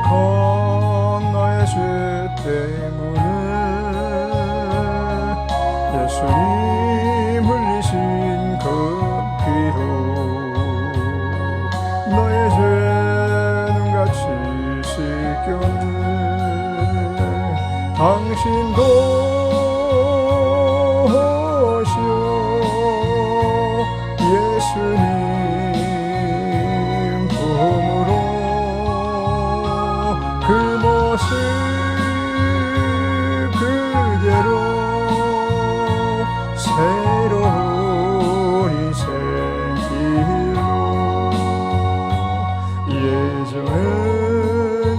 거룩한 나의 죄 때문에 예수님 흘리신 그 피로 나의 죄는 같이 씻겼네. 당신도 예수님 품으로 그 모습 그대로 새로운 인생 길로 예전엔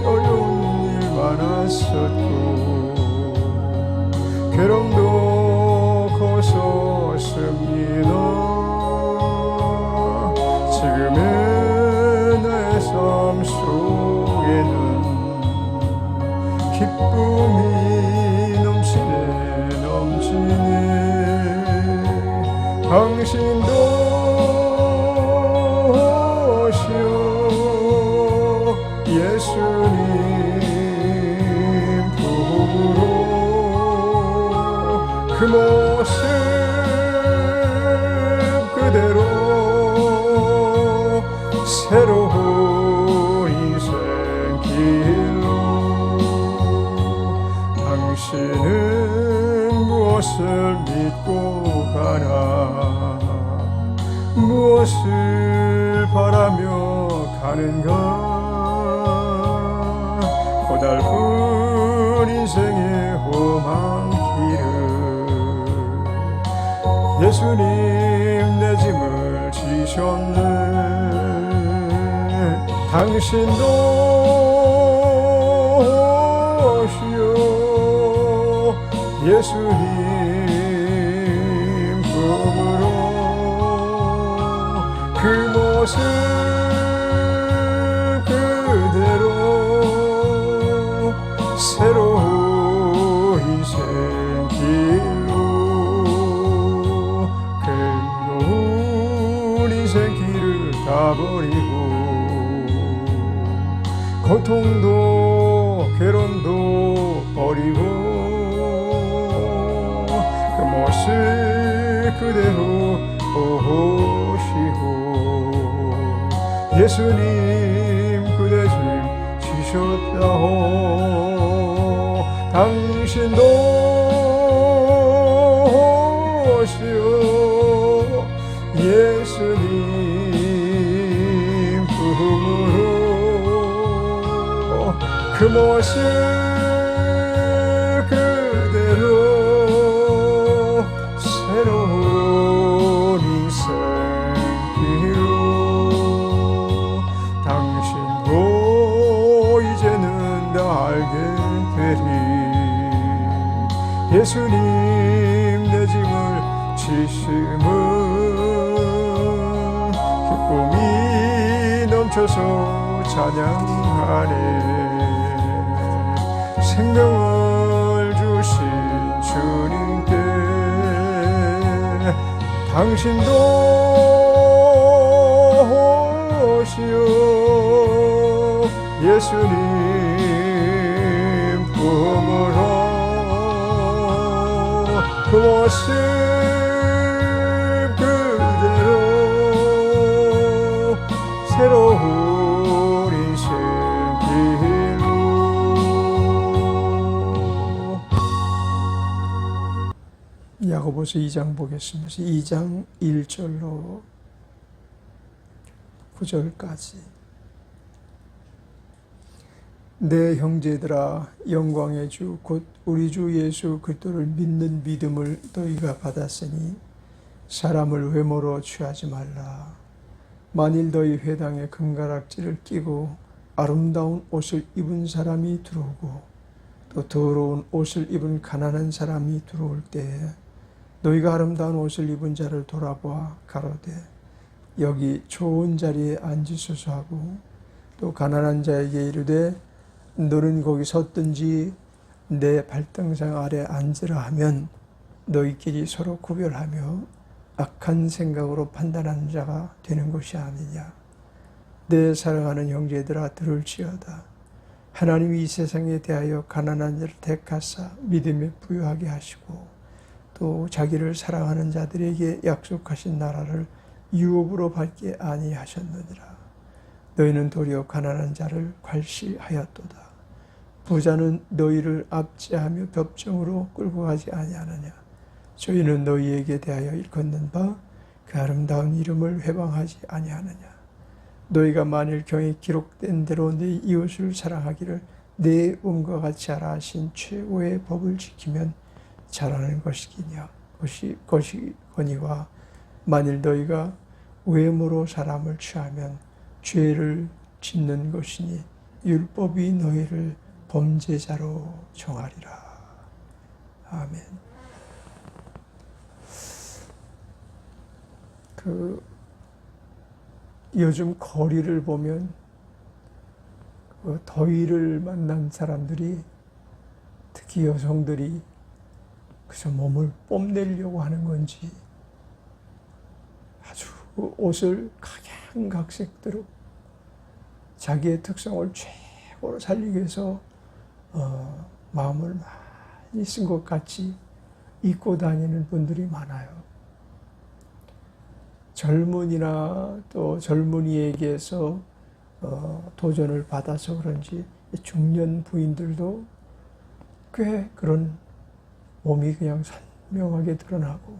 어려운 일 많았었고 괴로움도 컸었습니다. 지금의 내 삶 속에는 기쁨이 넘치네. 당신도 오시오 예수님 품으로 그 모습 그대로 새로운 인생 길로 당신은 무엇을 믿고 가나 무엇을 바라며 가는가 고달픈 인생의 험한 길을 예수님 내 짐을 지셨네. 당신도 오시오 예수님 품으로 그 모습 그대로 새로운 인생 길로 괴로운 인생 길을 가버리고 고통도 괴로움도 버리고 그 모습 그대로 오시고 예수님 그대 짐 지셨다오. 당신도 오시오 예수님 품으로 그 모습 그대로 새로운 인생 길로 당신도 이제는 다 알게 되리. 예수님 내 짐을 지심은 기쁨이 넘쳐서 찬양하네. 생명을 주신 주님께 당신도 오시오 예수님 품으로 그 모습 그대로 새로운 인생 길로 야고보서 2장 보겠습니다. 2장 1절로 9절까지. 내 형제들아 영광의 주 곧 우리 주 예수 그리스도를 믿는 믿음을 너희가 받았으니 사람을 외모로 취하지 말라. 만일 너희 회당에 금가락지를 끼고 아름다운 옷을 입은 사람이 들어오고 또 더러운 옷을 입은 가난한 사람이 들어올 때에 너희가 아름다운 옷을 입은 자를 돌아보아 가로되 여기 좋은 자리에 앉으소서 하고 또 가난한 자에게 이르되 너는 거기 섰든지 내 발등상 아래 앉으라 하면 너희끼리 서로 구별하며 악한 생각으로 판단하는 자가 되는 것이 아니냐. 내 사랑하는 형제들아 들을지어다. 하나님이 이 세상에 대하여 가난한 자를 택하사 믿음에 부유하게 하시고 또 자기를 사랑하는 자들에게 약속하신 나라를 유업으로 받게 아니하셨느니라. 너희는 도리어 가난한 자를 괄시하였도다. 부자는 너희를 압제하며 법정으로 끌고 가지 아니하느냐. 저희는 너희에게 대하여 일컫는 바 그 아름다운 이름을 회방하지 아니하느냐. 너희가 만일 경에 기록된 대로 네 이웃을 사랑하기를 내 몸과 같이 하라 하신 최고의 법을 지키면 잘하는 것이거니와 만일 너희가 외모로 사람을 취하면 죄를 짓는 것이니 율법이 너희를 범죄자로 정하리라. 아멘. 요즘 거리를 보면 더위를 만난 사람들이, 특히 여성들이 그저 몸을 뽐내려고 하는 건지 아주 옷을 각양각색대로 자기의 특성을 최고로 살리기 위해서 마음을 많이 쓴 것 같이 입고 다니는 분들이 많아요. 젊은이나 또 젊은이에게서 도전을 받아서 그런지 중년 부인들도 꽤 그런 몸이 그냥 선명하게 드러나고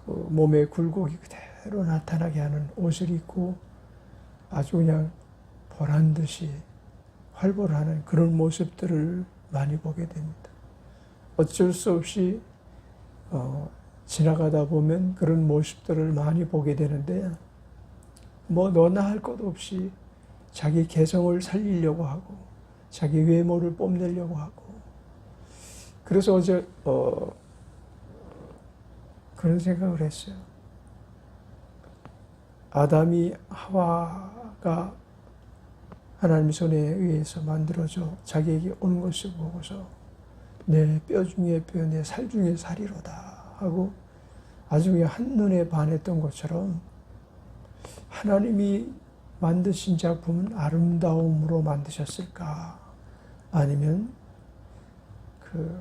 그 몸의 굴곡이 그대로 나타나게 하는 옷을 입고 아주 그냥 보란 듯이 활보하는 그런 모습들을 많이 보게 됩니다. 어쩔 수 없이 지나가다 보면 그런 모습들을 많이 보게 되는데 뭐 너나 할 것 없이 자기 개성을 살리려고 하고 자기 외모를 뽐내려고 하고 그래서 어제 그런 생각을 했어요. 아담이 하와가 하나님 손에 의해서 만들어져 자기에게 온 것을 보고서 내 뼈 중에 뼈, 내 살 중에 살이로다 하고 아주 그냥 한눈에 반했던 것처럼 하나님이 만드신 작품은 아름다움으로 만드셨을까? 아니면 그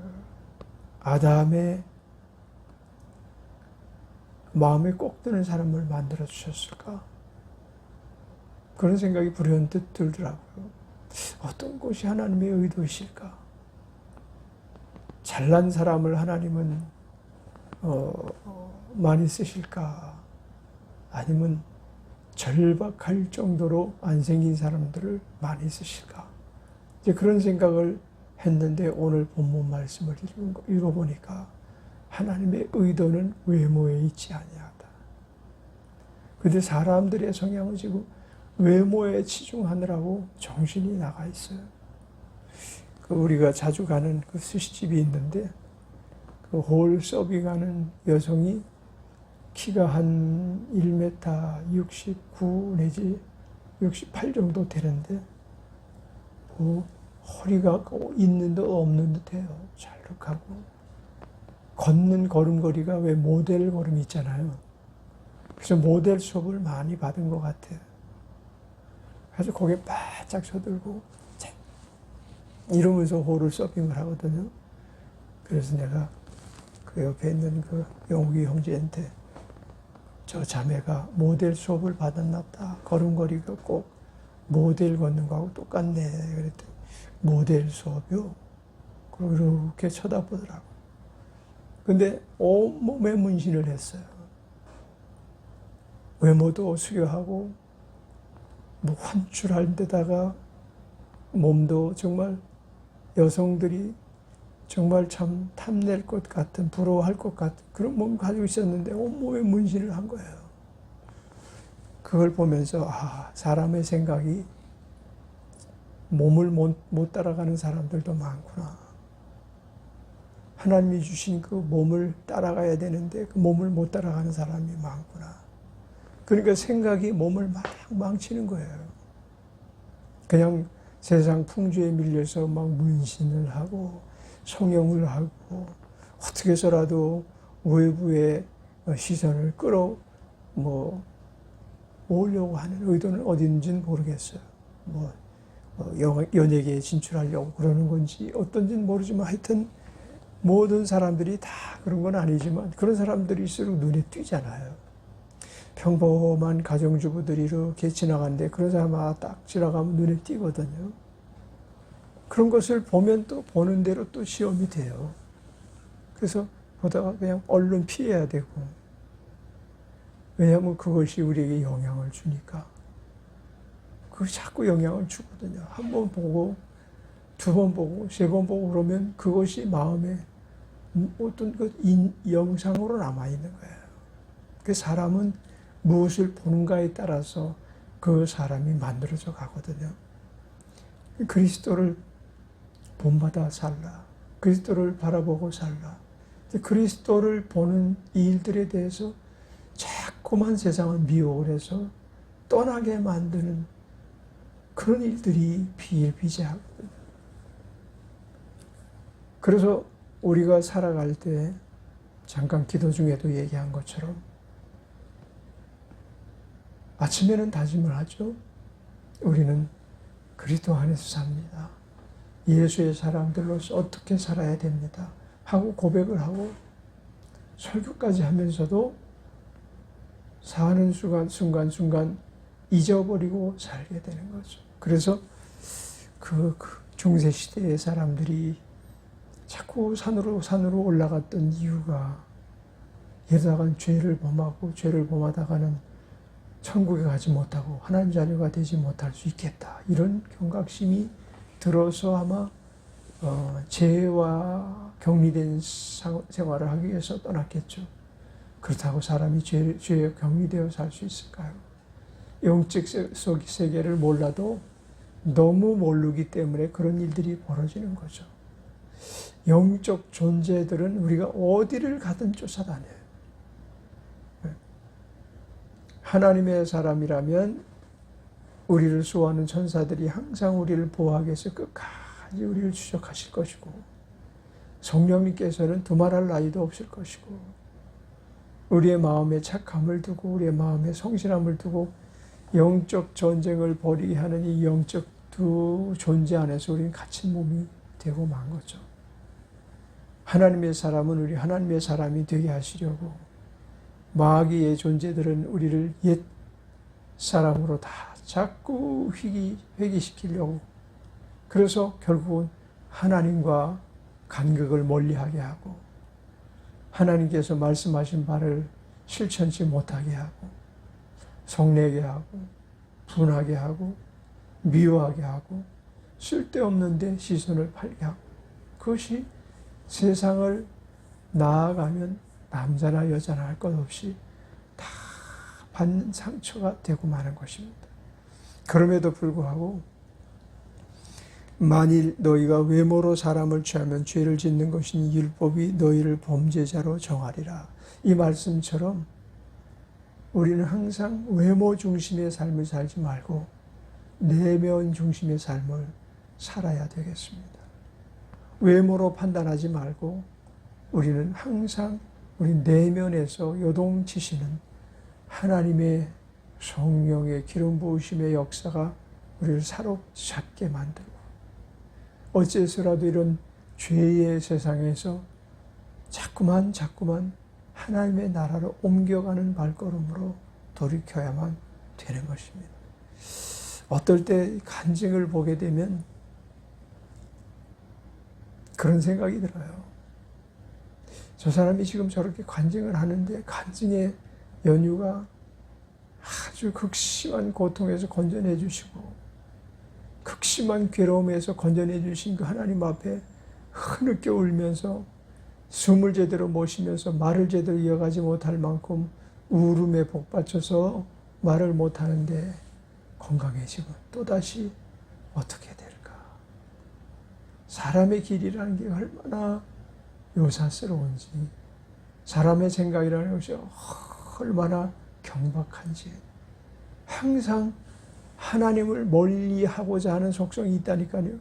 아담의 마음에 꼭 드는 사람을 만들어 주셨을까? 그런 생각이 불현듯 들더라고요. 어떤 것이 하나님의 의도이실까? 잘난 사람을 하나님은 많이 쓰실까? 아니면 절박할 정도로 안 생긴 사람들을 많이 쓰실까? 이제 그런 생각을 했는데 오늘 본문 말씀을 읽어보니까 하나님의 의도는 외모에 있지 아니하다. 근데 사람들의 성향은 지금 외모에 치중하느라고 정신이 나가 있어요. 우리가 자주 가는 그 스시집이 있는데 그 홀서비 가는 여성이 키가 한 1m 69 내지 68 정도 되는데 허리가 있는 듯 없는 듯해요. 잘록하고 걷는 걸음걸이가 왜 모델 걸음 있잖아요. 그래서 모델 수업을 많이 받은 것 같아요. 그래서 거기에 바짝 서들고 이러면서 홀을 서빙을 하거든요. 그래서 내가 그 옆에 있는 그 영욱이 형제한테 저 자매가 모델 수업을 받았나 보다. 걸음걸이가 꼭 모델 걷는 거하고 똑같네. 그랬더니 모델 수업이요? 그렇게 쳐다보더라고. 근데 온몸에 문신을 했어요. 외모도 수려하고 뭐 환출한 데다가 몸도 정말 여성들이 정말 참 탐낼 것 같은, 부러워할 것 같은 그런 몸을 가지고 있었는데 온몸에 문신을 한 거예요. 그걸 보면서 사람의 생각이 몸을 못 따라가는 사람들도 많구나. 하나님이 주신 그 몸을 따라가야 되는데 그 몸을 못 따라가는 사람이 많구나. 그러니까 생각이 몸을 막 망치는 거예요. 그냥 세상 풍조에 밀려서 막 문신을 하고 성형을 하고 어떻게 해서라도 외부의 시선을 모으려고 하는 의도는 어딘지는 모르겠어요. 연예계에 진출하려고 그러는 건지 어떤지는 모르지만 하여튼 모든 사람들이 다 그런 건 아니지만 그런 사람들일수록 눈에 띄잖아요. 평범한 가정주부들이 이렇게 지나가는데 그런 사람 하나 딱 지나가면 눈에 띄거든요. 그런 것을 보면 또 보는 대로 또 시험이 돼요. 그래서 보다가 그냥 얼른 피해야 되고, 왜냐하면 그것이 우리에게 영향을 주니까. 그것이 자꾸 영향을 주거든요. 한 번 보고, 두 번 보고, 세 번 보고 그러면 그것이 마음에 어떤 영상으로 남아있는 거예요. 그 사람은 무엇을 보는가에 따라서 그 사람이 만들어져 가거든요. 그리스도를 본받아 살라. 그리스도를 바라보고 살라. 그리스도를 보는 이 일들에 대해서 자꾸만 세상을 미혹을 해서 떠나게 만드는 그런 일들이 비일비재하거든요. 그래서 우리가 살아갈 때 잠깐 기도 중에도 얘기한 것처럼 아침에는 다짐을 하죠. 우리는 그리스도 안에서 삽니다. 예수의 사람들로서 어떻게 살아야 됩니다. 하고 고백을 하고 설교까지 하면서도 사는 순간순간 잊어버리고 살게 되는 거죠. 그래서 그 중세시대의 사람들이 자꾸 산으로 올라갔던 이유가 이러다간 죄를 범하다가는 천국에 가지 못하고 하나님 자녀가 되지 못할 수 있겠다. 이런 경각심이 들어서 아마 죄와 격리된 생활을 하기 위해서 떠났겠죠. 그렇다고 사람이 죄에 격리되어 살 수 있을까요? 영적 세계를 몰라도 너무 모르기 때문에 그런 일들이 벌어지는 거죠. 영적 존재들은 우리가 어디를 가든 쫓아다녀요. 하나님의 사람이라면 우리를 수호하는 천사들이 항상 우리를 보호하기 위해서 끝까지 우리를 추적하실 것이고, 성령님께서는 두말할 나위도 없을 것이고, 우리의 마음에 착함을 두고 우리의 마음에 성실함을 두고 영적 전쟁을 벌이게 하는 이 영적 두 존재 안에서 우리는 갇힌 몸이 되고 만 거죠. 하나님의 사람은 우리 하나님의 사람이 되게 하시려고, 마귀의 존재들은 우리를 옛 사람으로 다 자꾸 회귀시키려고, 그래서 결국은 하나님과 간격을 멀리하게 하고 하나님께서 말씀하신 바를 실천치 못하게 하고 성내게 하고 분하게 하고 미워하게 하고 쓸데없는 데 시선을 팔게 하고, 그것이 세상을 나아가면 남자나 여자나 할 것 없이 다 받는 상처가 되고 마는 것입니다. 그럼에도 불구하고 만일 너희가 외모로 사람을 취하면 죄를 짓는 것이니 율법이 너희를 범죄자로 정하리라. 이 말씀처럼 우리는 항상 외모 중심의 삶을 살지 말고 내면 중심의 삶을 살아야 되겠습니다. 외모로 판단하지 말고 우리는 항상 우리 내면에서 요동치시는 하나님의 성령의 기름 부으심의 역사가 우리를 사로잡게 만들고, 어째서라도 이런 죄의 세상에서 자꾸만 하나님의 나라로 옮겨가는 발걸음으로 돌이켜야만 되는 것입니다. 어떨 때 간증을 보게 되면 그런 생각이 들어요. 저 사람이 지금 저렇게 간증을 하는데 간증의 연유가 아주 극심한 고통에서 건져내 주시고 극심한 괴로움에서 건져내 주신 그 하나님 앞에 흐느껴 울면서 숨을 제대로 못 쉬면서 말을 제대로 이어가지 못할 만큼 울음에 복받쳐서 말을 못하는데 건강해지고 또다시 어떻게 될까? 사람의 길이라는 게 얼마나 요사스러운지, 사람의 생각이라는 것이 얼마나 경박한지, 항상 하나님을 멀리하고자 하는 속성이 있다니까요.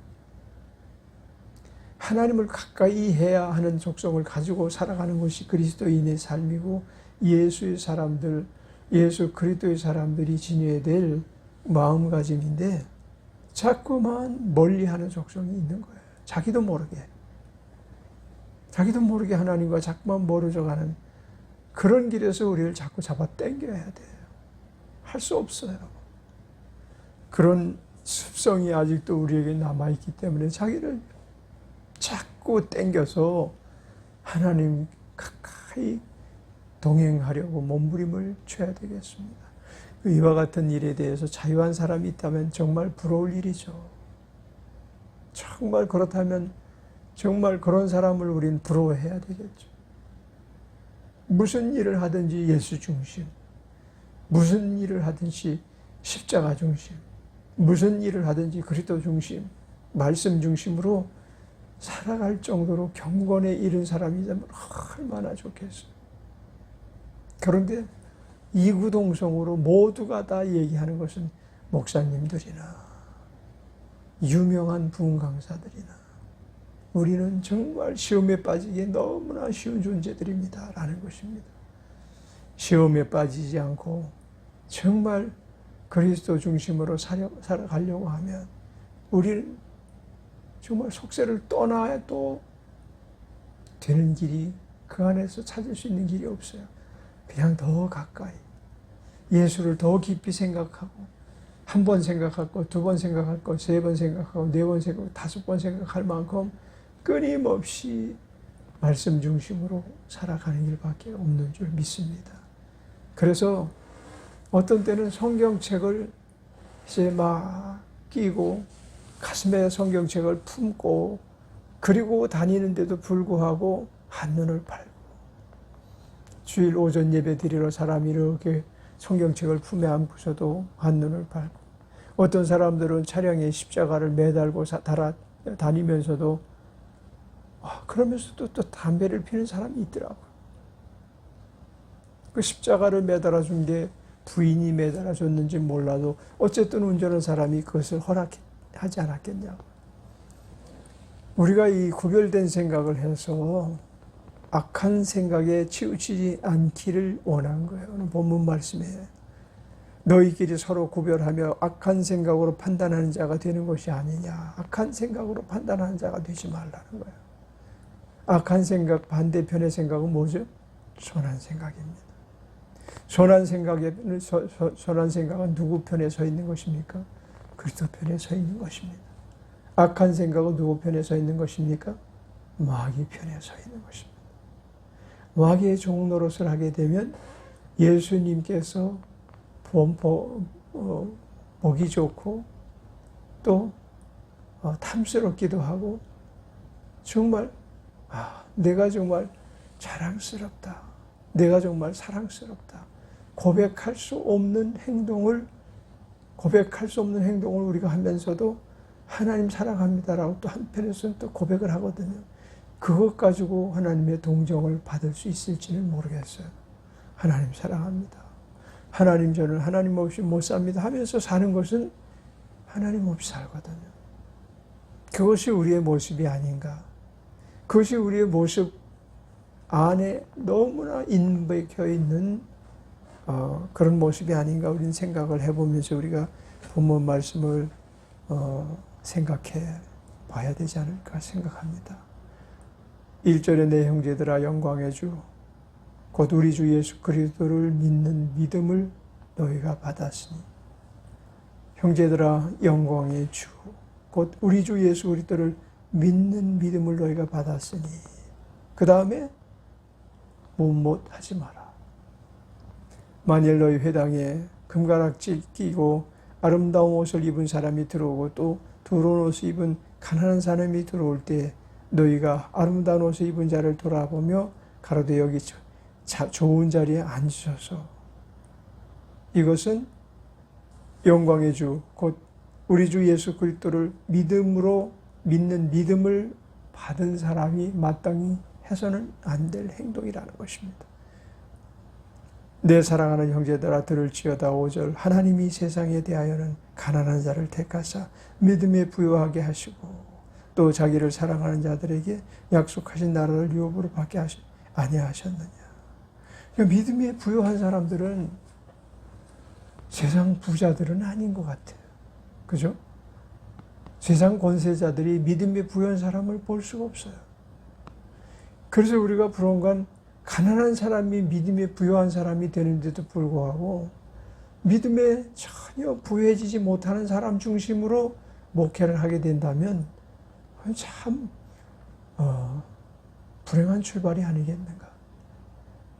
하나님을 가까이 해야 하는 속성을 가지고 살아가는 것이 그리스도인의 삶이고 예수 그리스도의 사람들이 지녀야 될 마음가짐인데, 자꾸만 멀리하는 족속이 있는 거예요. 자기도 모르게 하나님과 자꾸만 멀어져가는 그런 길에서 우리를 자꾸 잡아 당겨야 돼요. 할 수 없어요. 그런 습성이 아직도 우리에게 남아있기 때문에 자기를 자꾸 당겨서 하나님 가까이 동행하려고 몸부림을 쳐야 되겠습니다. 이와 같은 일에 대해서 자유한 사람이 있다면 정말 부러울 일이죠. 정말 그렇다면 정말 그런 사람을 우린 부러워해야 되겠죠. 무슨 일을 하든지 예수 중심, 무슨 일을 하든지 십자가 중심, 무슨 일을 하든지 그리스도 중심, 말씀 중심으로 살아갈 정도로 경건에 이른 사람이라면 얼마나 좋겠어요. 그런데 이구동성으로 모두가 다 얘기하는 것은 목사님들이나 유명한 부흥 강사들이나 우리는 정말 시험에 빠지기에 너무나 쉬운 존재들입니다 라는 것입니다. 시험에 빠지지 않고 정말 그리스도 중심으로 살아가려고 하면 우리는 정말 속세를 떠나도 되는 길이 그 안에서 찾을 수 있는 길이 없어요. 그냥 더 가까이 예수를 더 깊이 생각하고 한 번 생각할 것, 두 번 생각할 것, 세 번 생각하고 네 번 생각하고 다섯 번 생각할 만큼 끊임없이 말씀 중심으로 살아가는 일밖에 없는 줄 믿습니다. 그래서 어떤 때는 성경책을 이제 막 끼고 가슴에 성경책을 품고 그리고 다니는데도 불구하고 한눈을 팔고 주일 오전 예배 드리러 사람이 이렇게 성경책을 품에 안고서도 한눈을 팔고 어떤 사람들은 차량에 십자가를 매달고 다니면서도 그러면서도 또 담배를 피는 사람이 있더라고요. 그 십자가를 매달아 준 게 부인이 매달아 줬는지 몰라도 어쨌든 운전한 사람이 그것을 허락하지 않았겠냐고. 우리가 이 구별된 생각을 해서 악한 생각에 치우치지 않기를 원한 거예요. 오늘 본문 말씀에 너희끼리 서로 구별하며 악한 생각으로 판단하는 자가 되는 것이 아니냐. 악한 생각으로 판단하는 자가 되지 말라는 거예요. 악한 생각 반대편의 생각은 뭐죠? 선한 생각입니다. 선한 생각은 누구 편에 서 있는 것입니까? 그리스도 편에 서 있는 것입니다. 악한 생각은 누구 편에 서 있는 것입니까? 마귀 편에 서 있는 것입니다. 마귀의 종 노릇을 하게 되면 예수님께서 보기 좋고 또 탐스럽기도 하고 정말 내가 정말 자랑스럽다. 내가 정말 사랑스럽다. 고백할 수 없는 행동을 우리가 하면서도 하나님 사랑합니다라고 또 한편에서는 또 고백을 하거든요. 그것 가지고 하나님의 동정을 받을 수 있을지는 모르겠어요. 하나님 사랑합니다. 하나님 저는 하나님 없이 못 삽니다 하면서 사는 것은 하나님 없이 살거든요. 그것이 우리의 모습이 아닌가. 그것이 우리의 모습 안에 너무나 인백혀 있는 그런 모습이 아닌가 우리는 생각을 해보면서 우리가 본문 말씀을 생각해 봐야 되지 않을까 생각합니다. 1절에 내 형제들아 영광의 주 곧 우리 주 예수 그리스도를 믿는 믿음을 너희가 받았으니 형제들아 영광의 주 곧 우리 주 예수 그리스도를 믿는 믿음을 너희가 받았으니 그 다음에 못하지 마라. 만일 너희 회당에 금가락질 끼고 아름다운 옷을 입은 사람이 들어오고 또 더러운 옷을 입은 가난한 사람이 들어올 때 너희가 아름다운 옷을 입은 자를 돌아보며 가로되 여기 좋은 자리에 앉으셔서 이것은 영광의 주 곧 우리 주 예수 그리스도를 믿음으로 믿는 믿음을 받은 사람이 마땅히 해서는 안 될 행동이라는 것입니다. 내 사랑하는 형제들아 들을지어다 5절 하나님이 세상에 대하여는 가난한 자를 택하사 믿음에 부요하게 하시고 또 자기를 사랑하는 자들에게 약속하신 나라를 유업으로 받게 아니하셨느냐. 그러니까 믿음에 부요한 사람들은 세상 부자들은 아닌 것 같아요. 그죠? 세상 권세자들이 믿음에 부여한 사람을 볼 수가 없어요. 그래서 우리가 부러운 건 가난한 사람이 믿음에 부여한 사람이 되는데도 불구하고 믿음에 전혀 부여해지지 못하는 사람 중심으로 목회를 하게 된다면 참 불행한 출발이 아니겠는가.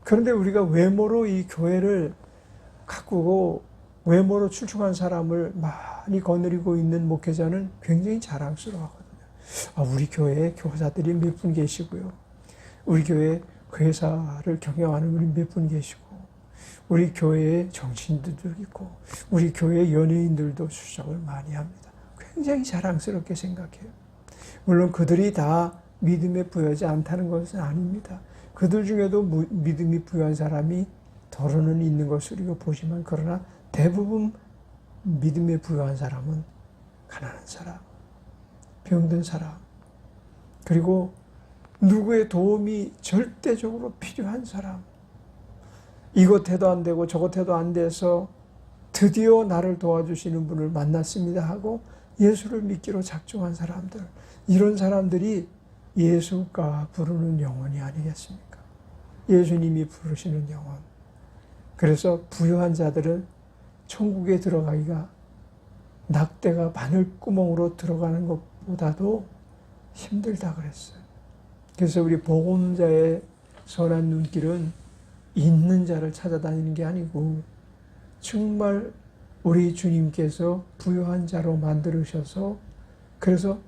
그런데 우리가 외모로 이 교회를 가꾸고 외모로 출중한 사람을 많이 거느리고 있는 목회자는 굉장히 자랑스러워하거든요. 우리 교회에 교사들이 몇 분 계시고요. 우리 교회에 회사를 경영하는 분이 몇 분 계시고, 우리 교회에 정치인들도 있고, 우리 교회 연예인들도 출석을 많이 합니다. 굉장히 자랑스럽게 생각해요. 물론 그들이 다 믿음에 부여하지 않다는 것은 아닙니다. 그들 중에도 믿음이 부여한 사람이 더러는 있는 것을 우리가 보지만, 그러나 대부분 믿음에 부여한 사람은 가난한 사람, 병든 사람, 그리고 누구의 도움이 절대적으로 필요한 사람, 이것 해도 안 되고 저것 해도 안 돼서 드디어 나를 도와주시는 분을 만났습니다 하고 예수를 믿기로 작정한 사람들, 이런 사람들이 예수가 부르는 영혼이 아니겠습니까? 예수님이 부르시는 영혼. 그래서 부유한 자들은 천국에 들어가기가 낙대가 바늘구멍으로 들어가는 것보다도 힘들다 그랬어요. 그래서 우리 복음자의 선한 눈길은 있는 자를 찾아다니는 게 아니고 정말 우리 주님께서 부유한 자로 만들으셔서, 그래서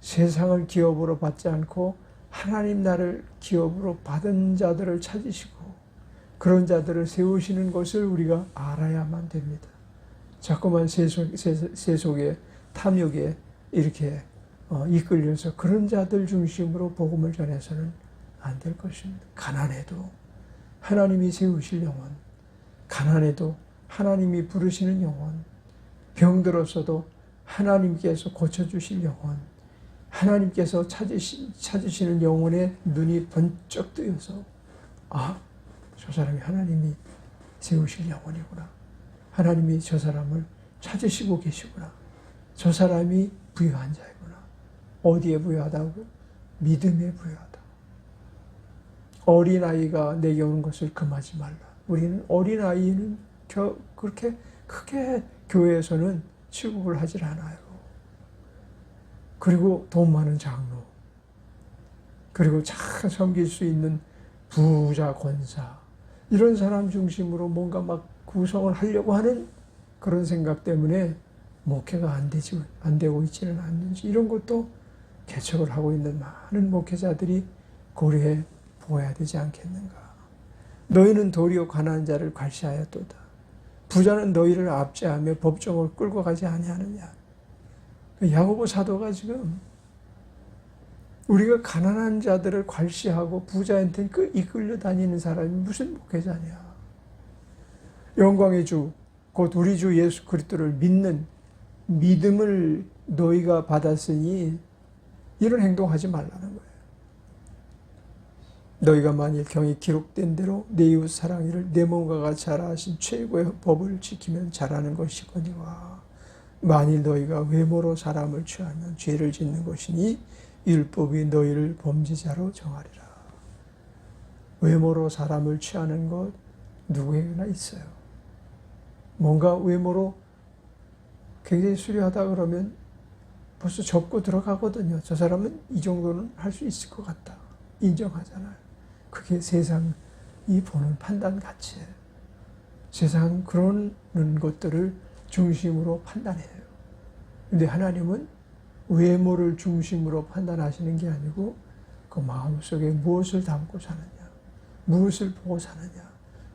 세상을 기업으로 받지 않고 하나님 나를 기업으로 받은 자들을 찾으시고 그런 자들을 세우시는 것을 우리가 알아야만 됩니다. 자꾸만 세속의 탐욕에 이렇게 이끌려서 그런 자들 중심으로 복음을 전해서는 안 될 것입니다. 가난해도 하나님이 세우실 영혼, 가난해도 하나님이 부르시는 영혼, 병들었어도 하나님께서 고쳐주실 영혼, 하나님께서 찾으시는 영혼의 눈이 번쩍 뜨여서 저 사람이 하나님이 세우실 영혼이구나. 하나님이 저 사람을 찾으시고 계시구나. 저 사람이 부유한 자이구나. 어디에 부유하다고? 믿음에 부유하다. 어린아이가 내게 오는 것을 금하지 말라. 우리는 어린아이는 그렇게 크게 교회에서는 취급을 하질 않아요. 그리고 돈 많은 장로, 그리고 잘 섬길 수 있는 부자 권사, 이런 사람 중심으로 뭔가 막 구성을 하려고 하는 그런 생각 때문에 목회가 안 되고 있지는 않는지, 이런 것도 개척을 하고 있는 많은 목회자들이 고려해 보아야 되지 않겠는가. 너희는 도리어 가난한 자를 괄시하였도다. 부자는 너희를 압제하며 법정을 끌고 가지 아니하느냐. 야고보 사도가 지금 우리가 가난한 자들을 괄시하고 부자한테 이끌려 다니는 사람이 무슨 목회자냐. 영광의 주, 곧 우리 주 예수 그리스도를 믿는 믿음을 너희가 받았으니 이런 행동하지 말라는 거예요. 너희가 만일 경히 기록된 대로 내 이웃 사랑이를 내 몸과 같이 하라 하신 최고의 법을 지키면 잘하는 것이거니와, 만일 너희가 외모로 사람을 취하면 죄를 짓는 것이니 율법이 너희를 범죄자로 정하리라. 외모로 사람을 취하는 것 누구에게나 있어요. 뭔가 외모로 굉장히 수려하다 그러면 벌써 접고 들어가거든요. 저 사람은 이 정도는 할 수 있을 것 같다. 인정하잖아요. 그게 세상이 보는 판단 가치예요. 세상 그런 것들을 중심으로 판단해요. 근데 하나님은 외모를 중심으로 판단하시는 게 아니고 그 마음속에 무엇을 담고 사느냐, 무엇을 보고 사느냐,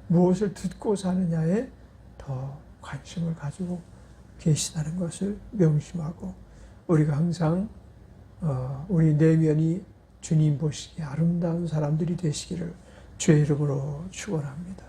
무엇을 듣고 사느냐에 더 관심을 가지고 계시다는 것을 명심하고, 우리가 항상 우리 내면이 주님 보시기에 아름다운 사람들이 되시기를 주의 이름으로 축원합니다.